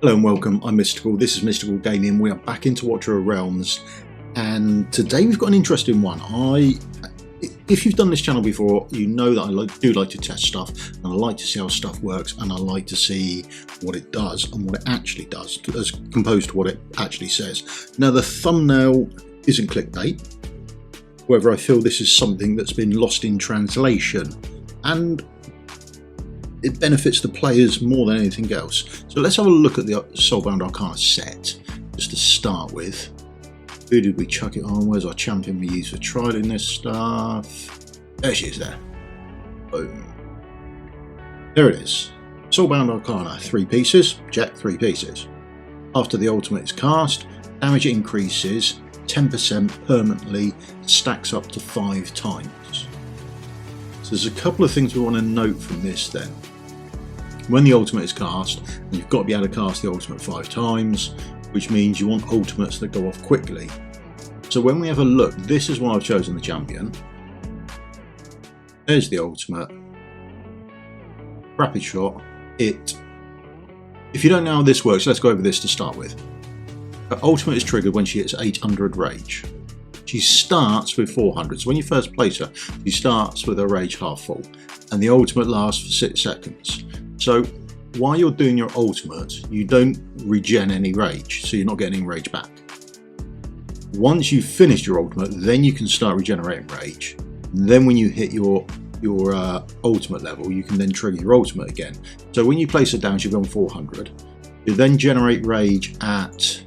Hello and welcome, I'm Mystical, this is Misstical Gaming. We are back into Watcher of Realms, and today we've got an interesting one. If you've done this channel before, you know that I do like to test stuff, and I like to see how stuff works, and I like to see what it does and what it actually does, as opposed to what it actually says. Now, the thumbnail isn't clickbait, however I feel this is something that's been lost in translation, and it benefits the players more than anything else. So let's have a look at the Soulbound Arcana Set, just to start with. Who did we chuck it on? Where's our champion we use for trialing this stuff? There she is there. Boom. There it is. Soulbound Arcana, 3 pieces, check, 3 pieces. After the ultimate is cast, damage increases 10% permanently, stacks up to 5 times. So there's a couple of things we want to note from this then. When the ultimate is cast, you've got to be able to cast the ultimate 5 times, which means you want ultimates that go off quickly. So when we have a look, this is why I've chosen the champion. There's the ultimate. Rapid shot. If you don't know how this works, let's go over this to start with. Her ultimate is triggered when she hits 800 rage. She starts with 400, so when you first place her, she starts with her rage half full, and the ultimate lasts for 6 seconds. So while you're doing your ultimate, you don't regen any rage, so you're not getting any rage back. Once you've finished your ultimate, then you can start regenerating rage. And then when you hit your ultimate level, you can then trigger your ultimate again. So when you place her down, she'll go on 400. You then generate rage at,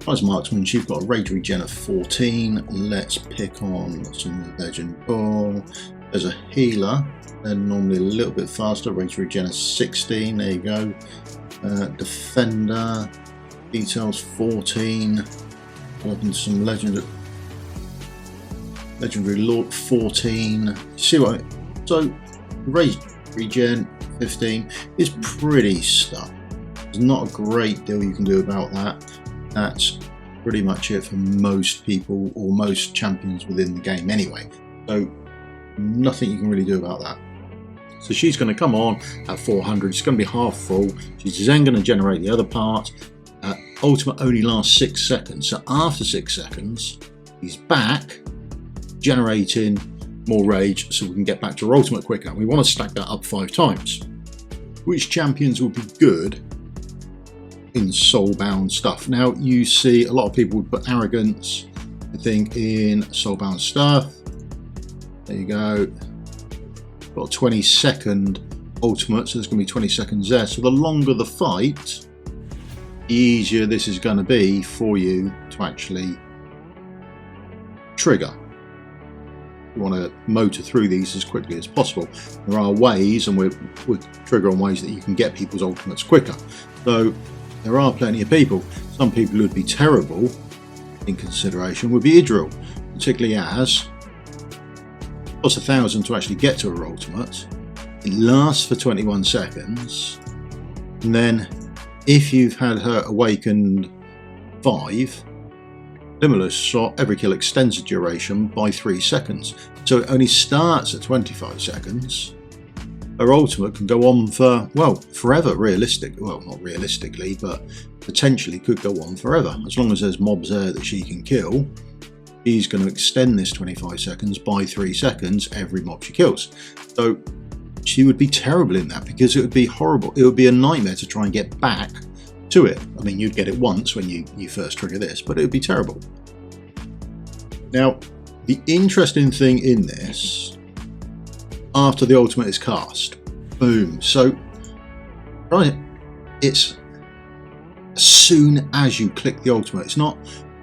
as marksman, she's got a Rage Regen of 14. Let's pick on some Legend Ball. There's a healer, and normally a little bit faster. Rage Regen of 16. There you go. Defender, details 14. Open some legendary Lord 14. See what I mean? So Rage Regen 15 is pretty stuff. There's not a great deal you can do about that. That's pretty much it for most people or most champions within the game anyway. So nothing you can really do about that. So she's going to come on at 400. She's going to be half full. She's then going to generate the other part. Ultimate only lasts 6 seconds. So after 6 seconds, he's back, generating more rage so we can get back to our ultimate quicker. We want to stack that up 5 times. Which champions would be good in Soulbound stuff? Now, you see a lot of people would put Arrogance, I think, in Soulbound stuff. There you go. Got a 20-second ultimate, so there's going to be 20 seconds there. So the longer the fight, the easier this is going to be for you to actually trigger. You want to motor through these as quickly as possible. There are ways, and we're triggering ways that you can get people's ultimates quicker. So there are plenty of people. Some people who would be terrible in consideration would be Idril, particularly as it costs 1,000 to actually get to her ultimate. It lasts for 21 seconds, and then if you've had her awakened 5, limitless shot, every kill extends the duration by 3 seconds. So it only starts at 25 seconds. Her ultimate can go on for, well, forever, well, not realistically, but potentially could go on forever. As long as there's mobs there that she can kill, she's going to extend this 25 seconds by 3 seconds every mob she kills. So she would be terrible in that, because it would be horrible. It would be a nightmare to try and get back to it. I mean, you'd get it once when you first trigger this, but it would be terrible. Now, the interesting thing in this, after the ultimate is cast, boom. So, right, it's as soon as you click the ultimate. It's not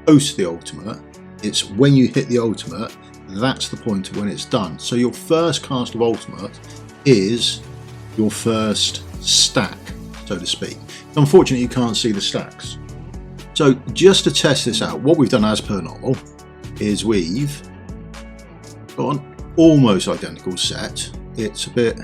post the ultimate. It's when you hit the ultimate, that's the point of when it's done. So your first cast of ultimate is your first stack, so to speak. Unfortunately, you can't see the stacks. So just to test this out, what we've done as per normal is we've got an almost identical set. It's a bit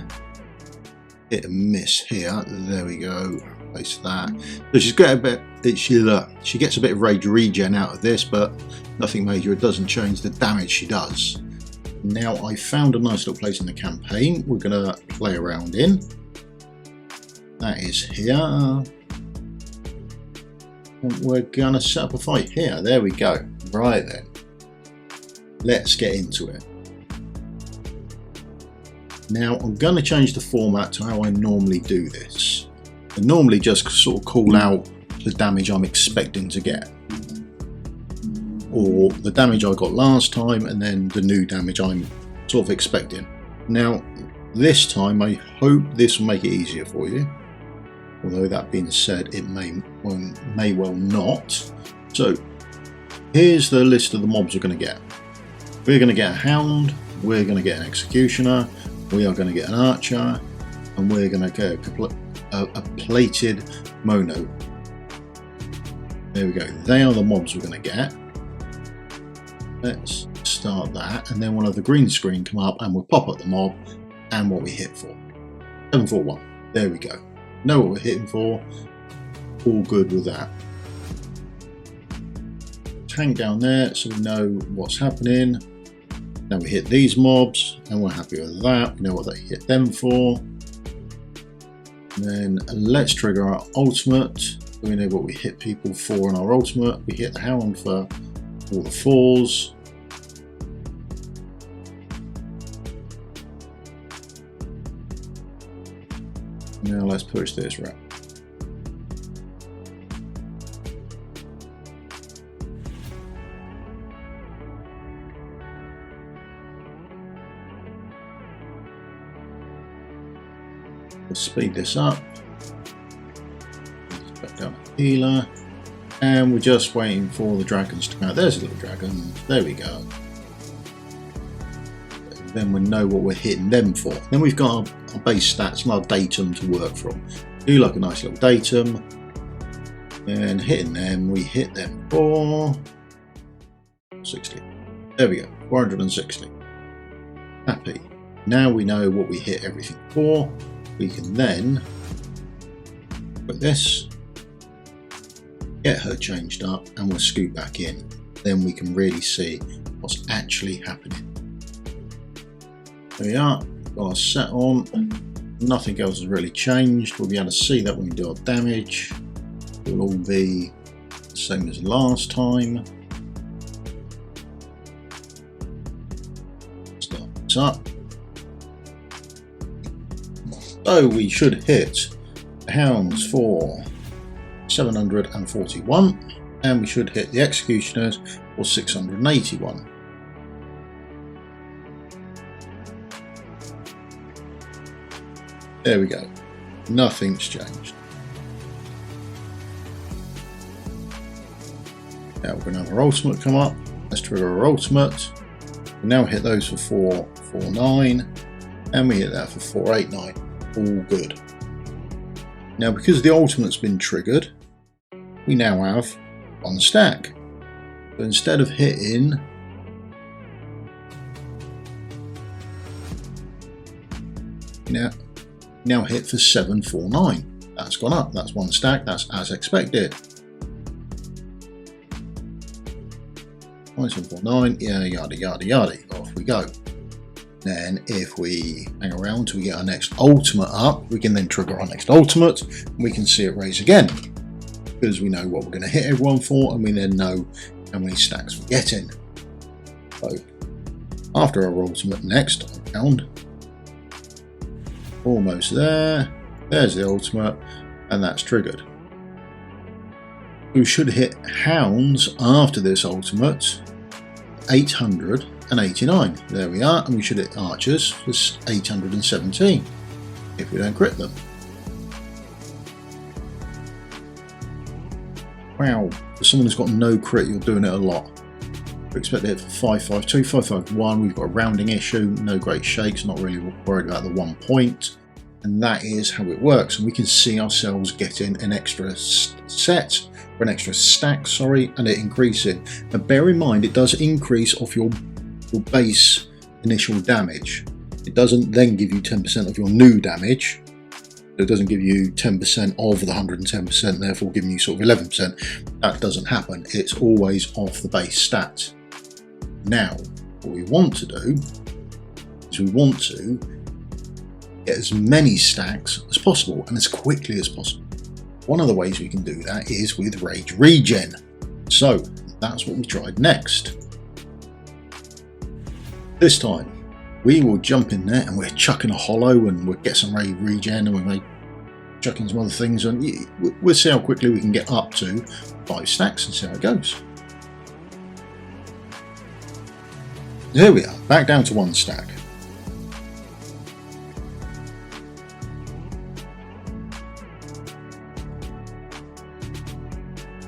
hit and miss here. There we go. Place that. So she's got a bit. She gets a bit of Rage Regen out of this, but nothing major. It doesn't change the damage she does. Now I found a nice little place in the campaign we're going to play around in. That is here. And we're gonna set up a fight here. There we go. Right then, let's get into it. Now I'm going to change the format to how I normally do this. I normally just sort of call out the damage I'm expecting to get, or the damage I got last time and then the new damage I'm sort of expecting. Now this time I hope this will make it easier for you, although that being said it may well not. So here's the list of the mobs we're going to get. We're going to get a hound, we're going to get an executioner, we are going to get an archer, and we're going to get a plated mono. There we go. They are the mobs we're going to get. Let's start that, and then we'll have the green screen come up and we'll pop up the mob and what we hit for. 741. There we go. Know what we're hitting for. All good with that. Tank down there so we know what's happening. Now we hit these mobs and we're happy with that. We know what they hit them for. And then let's trigger our ultimate. So we know what we hit people for in our ultimate. We hit the hound for all the 4s. Now let's push this right. Let's speed this up. Let's back down the healer. And we're just waiting for the dragons to come out. There's a little dragon. There we go. Then we know what we're hitting them for. Then we've got our base stats and our datum to work from. Do like a nice little datum. And hitting them, we hit them for 60. There we go, 460. Happy. Now we know what we hit everything for. We can then put this, get her changed up, and we'll scoot back in. Then we can really see what's actually happening. There we are, got our set on. Nothing else has really changed. We'll be able to see that when we do our damage. It will all be the same as last time. Start this up. So we should hit the hounds for 741, and we should hit the executioners for 681. There we go. Nothing's changed. Now we're going to have our ultimate come up. Let's trigger our ultimate. We now hit those for 449, and we hit that for 489. All good. Now because the ultimate's been triggered, we now have one stack. So instead of hitting now hit for 749. That's gone up. That's one stack. That's as expected. 749. Yeah, yada yada yada. Off we go. Then if we hang around till we get our next ultimate up, we can then trigger our next ultimate and we can see it raise again, because we know what we're going to hit everyone for, and we then know how many stacks we're getting. So after our ultimate next round, almost there, there's the ultimate, and that's triggered. We should hit hounds after this ultimate, 889. There we are, and we should hit archers for 817 if we don't crit them. Wow, for someone who's got no crit, you're doing it a lot. We expect to hit for 552, 551. We've got a rounding issue, no great shakes, not really worried about the 1 point, and that is how it works. And we can see ourselves getting an extra set, or an extra stack, sorry, and it increasing. Now bear in mind, it does increase off your base initial damage. It doesn't then give you 10% of your new damage. It doesn't give you 10% of the 110%, therefore giving you sort of 11%. That doesn't happen. It's always off the base stat. Now, what we want to do is we want to get as many stacks as possible and as quickly as possible. One of the ways we can do that is with Rage Regen. So that's what we tried next. This time we will jump in there and we're chucking a hollow and we'll get some Rage Regen and we may chuck in some other things and we'll see how quickly we can get up to 5 stacks and see how it goes. There we are, back down to 1 stack.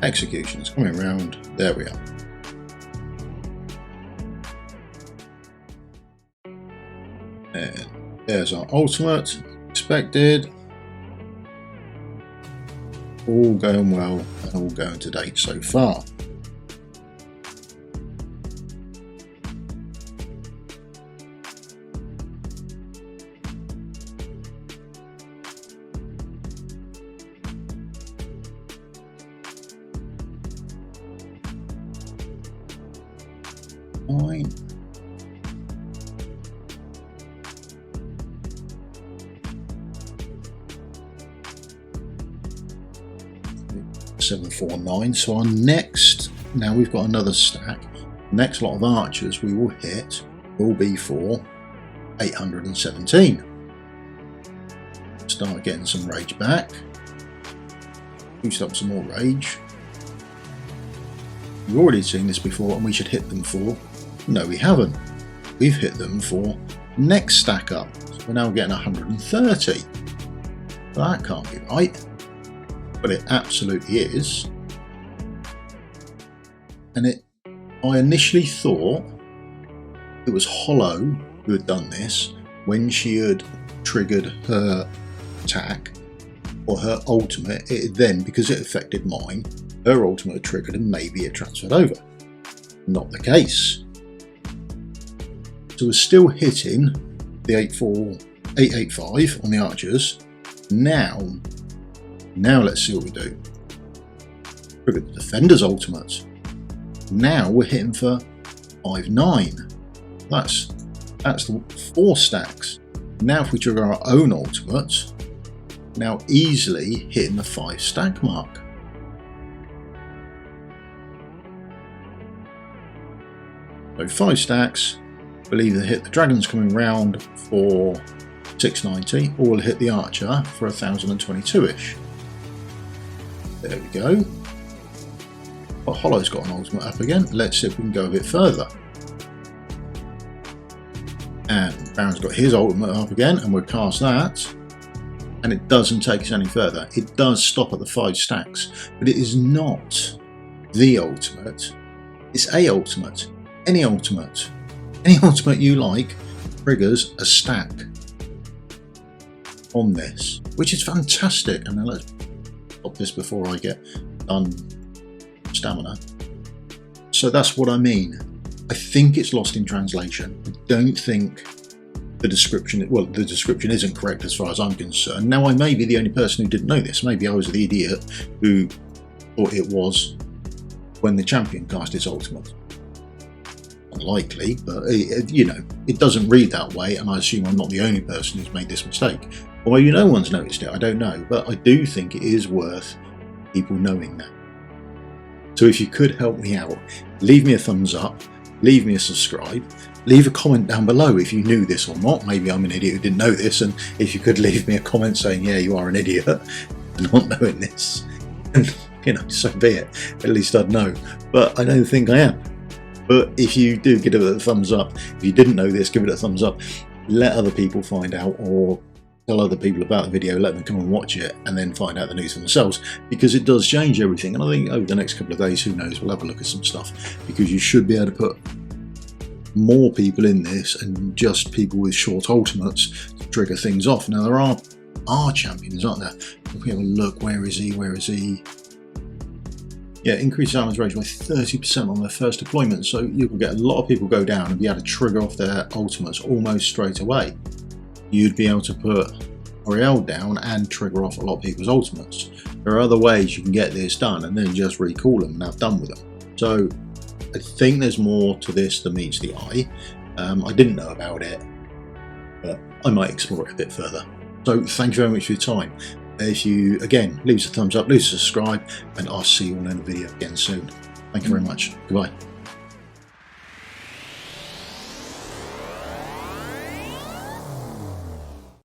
Executions coming around, there we are. And there's our ultimate, expected. All going well and all going to date so far. Fine. $749. So our next, now we've got another stack. Next lot of archers we will hit will be for 817. Start getting some rage back. Boost up some more rage. We've already seen this before and we should hit them for, no we haven't. We've hit them for next stack up. So we're now getting 130. That can't be right. But it absolutely is. And I initially thought it was Hollow who had done this when she had triggered her attack or her ultimate. It then, because it affected mine, her ultimate had triggered and maybe it transferred over. Not the case. So we're still hitting the 885 on the archers. Now let's see what we do. Trigger the defender's ultimate. Now we're hitting for 5-9. That's the 4 stacks. Now if we trigger our own ultimate, now easily hitting the 5 stack mark. So 5 stacks, we'll either hit the dragons coming round for 690 or we'll hit the archer for 1022-ish. There we go. But Hollow's got an ultimate up again. Let's see if we can go a bit further. And Baron's got his ultimate up again and we'll cast that. And it doesn't take us any further. It does stop at the 5 stacks, but it is not the ultimate. It's a ultimate. Any ultimate. Any ultimate you like triggers a stack on this, which is fantastic. And then let's stop this before I get done stamina. So that's what I mean. I think it's lost in translation. I don't think the description, well, the description isn't correct as far as I'm concerned. Now I may be the only person who didn't know this. Maybe I was the idiot who thought it was when the champion cast its ultimate. Unlikely, but you know, it doesn't read that way, and I assume I'm not the only person who's made this mistake. Or maybe no one's noticed it, I don't know, but I do think it is worth people knowing that. So if you could help me out, leave me a thumbs up, leave me a subscribe, leave a comment down below if you knew this or not. Maybe I'm an idiot who didn't know this, and if you could leave me a comment saying, yeah, you are an idiot for not knowing this, and you know, so be it. At least I'd know, but I don't think I am. But if you do give it a thumbs up, if you didn't know this, give it a thumbs up, let other people find out, or tell other people about the video, let them come and watch it and then find out the news for themselves, because it does change everything. And I think over the next couple of days, who knows, we'll have a look at some stuff, because you should be able to put more people in this and just people with short ultimates to trigger things off. Now there are champions, aren't there? If we have a look, where is he? Yeah, increase damage range by 30% on their first deployment, so you can get a lot of people go down and be able to trigger off their ultimates almost straight away. You'd be able to put Oriel down and trigger off a lot of people's ultimates. There are other ways you can get this done and then just recall them and have done with them. So I think there's more to this than meets the eye. I didn't know about it, but I might explore it a bit further. So thank you very much for your time. if you, again, leave us a thumbs up, leave us a subscribe, and I'll see you all in a video again soon. Thank you very much. Goodbye.